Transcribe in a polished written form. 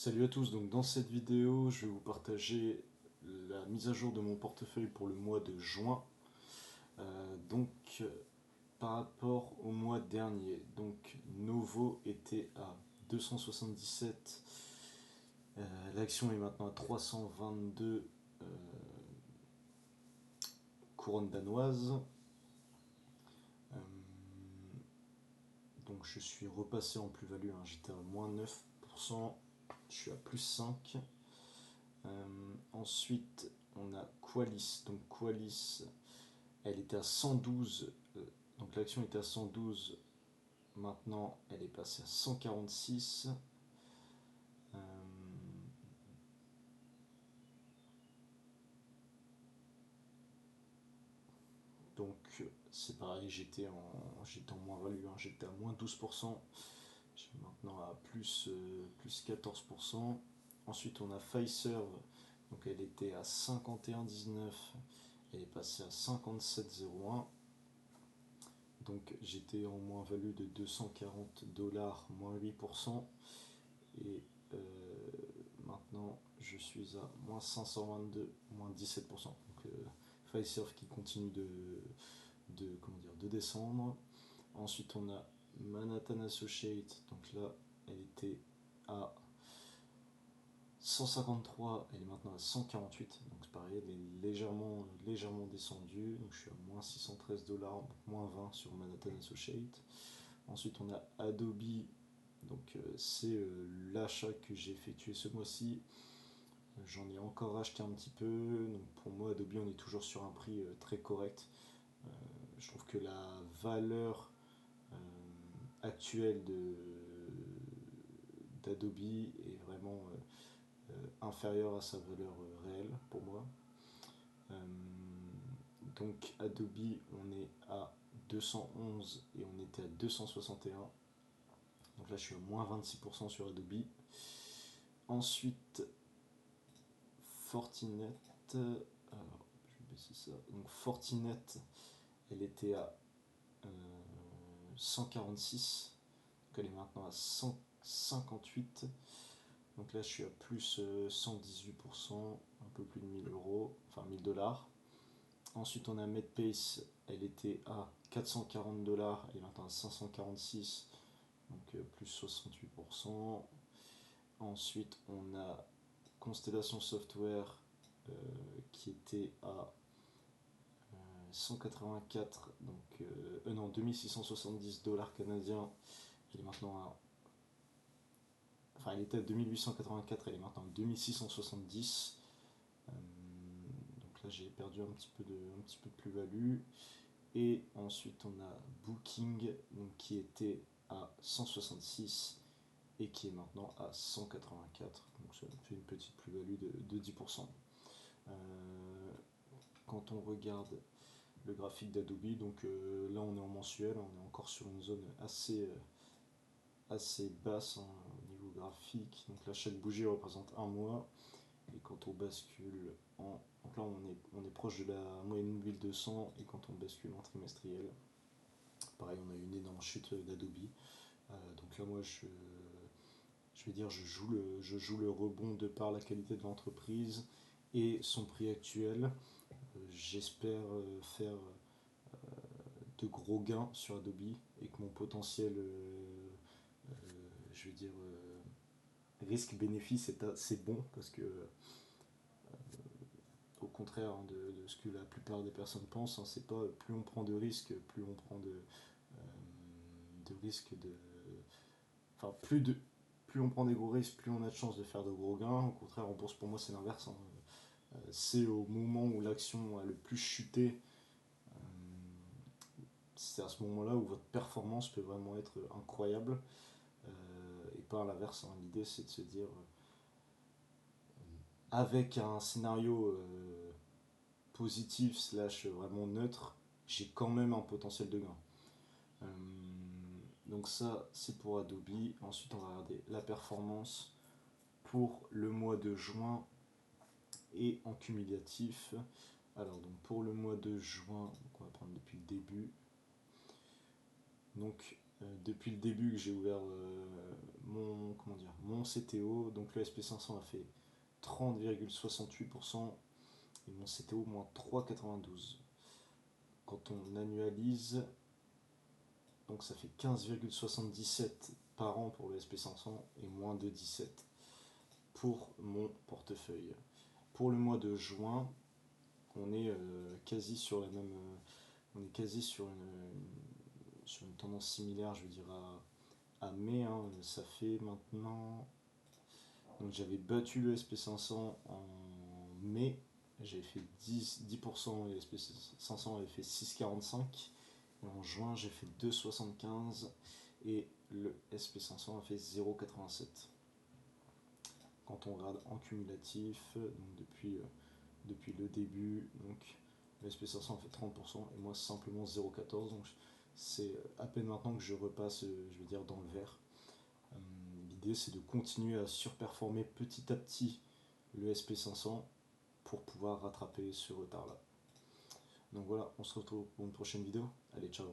Salut à tous, donc dans cette vidéo je vais vous partager la mise à jour de mon portefeuille pour le mois de juin. Par rapport au mois dernier, donc Novo était à 277, l'action est maintenant à 322 couronnes danoises. Euh, donc je suis repassé en plus-value, hein, j'étais à moins 9%, je suis à plus 5. Ensuite, on a Qualis. Donc Qualis, elle était à 112. Donc l'action était à 112. Maintenant, elle est passée à 146. Euh, donc c'est pareil, j'étais en moins-value, hein, j'étais à moins 12%. Je suis maintenant à plus 14%. Ensuite, on a Fiserv. Donc elle était à 51,19. Elle est passée à 57,01. Donc j'étais en moins-value de 240 dollars, moins 8%. Et euh, maintenant je suis à moins 522, moins 17%. Donc Fiserv qui continue de descendre. Ensuite on a Manhattan Associate. Donc là elle était à 153, elle est maintenant à 148, donc c'est pareil, elle est légèrement descendue, donc je suis à moins 613 dollars, moins 20 sur Manhattan Associate. Ensuite on a Adobe, donc c'est l'achat que j'ai effectué ce mois-ci. J'en ai encore acheté un petit peu, donc pour moi Adobe on est toujours sur un prix très correct. Je trouve que la valeur actuelle d'Adobe est vraiment inférieure à sa valeur réelle pour moi. Euh, donc Adobe, on est à 211 et on était à 261. Donc là, je suis à moins 26% sur Adobe. Ensuite, Fortinet. Alors, je vais baisser ça. Donc Fortinet, elle était à 146. Donc elle est maintenant à 158. Donc là, je suis à plus 118%, un peu plus de 1000 euros, enfin 1000 dollars. Ensuite, on a Medpace, elle était à 440 dollars, elle est maintenant à 546, donc plus 68%. Ensuite, on a Constellation Software qui était à 184, donc non, 2670 dollars canadiens, elle est maintenant à. Enfin, elle était à 2884, elle est maintenant à 2670. Donc là, j'ai perdu un petit peu de plus-value. Et ensuite, on a Booking, donc, qui était à 166 et qui est maintenant à 184. Donc ça fait une petite plus-value de 10%. Quand on regarde le graphique d'Adobe, donc là on est en mensuel, on est encore sur une zone assez basse, hein, au niveau graphique. Donc là, chaque bougie représente un mois. Et quand on bascule en. Donc là, on est proche de la moyenne mobile 200. Et quand on bascule en trimestriel, pareil, on a une énorme chute d'Adobe. Donc là, moi, je vais dire, je joue le rebond de par la qualité de l'entreprise et son prix actuel. J'espère faire de gros gains sur Adobe et que mon potentiel, je vais dire, risque-bénéfice est assez bon parce que au contraire, hein, de ce que la plupart des personnes pensent, hein, c'est pas plus on prend de risques, plus on prend de risques de. Enfin, plus on prend des gros risques, plus on a de chances de faire de gros gains. Au contraire, en bourse, pour moi, c'est l'inverse, hein. C'est au moment où l'action a le plus chuté, euh, c'est à ce moment-là où votre performance peut vraiment être incroyable. Et pas à l'inverse, hein. L'idée, c'est de se dire, avec un scénario positif slash vraiment neutre, j'ai quand même un potentiel de gain. Euh, donc ça, c'est pour Adobe. Ensuite, on va regarder la performance pour le mois de juin et en cumulatif. Alors, donc pour le mois de juin, donc on va prendre depuis le début. Donc depuis le début que j'ai ouvert mon CTO, donc le SP500 a fait 30,68% et mon CTO moins 3,92. Quand on annualise, donc ça fait 15,77 par an pour le SP500 et moins de 17 pour mon portefeuille. Pour le mois de juin, on est quasi sur la même, on est quasi sur une tendance similaire, je veux dire à mai. Hein. Ça fait maintenant, donc j'avais battu le SP500 en mai, j'avais fait 10% et le SP500 avait fait 6,45. Et en juin, j'ai fait 2,75 et le SP500 a fait 0,87. Quand on regarde en cumulatif, donc depuis le début, donc le SP500 fait 30% et moi simplement 0,14. Donc c'est à peine maintenant que je repasse, je vais dire, dans le vert. L'idée c'est de continuer à surperformer petit à petit le SP500 pour pouvoir rattraper ce retard là. Donc voilà, on se retrouve pour une prochaine vidéo. Allez, ciao.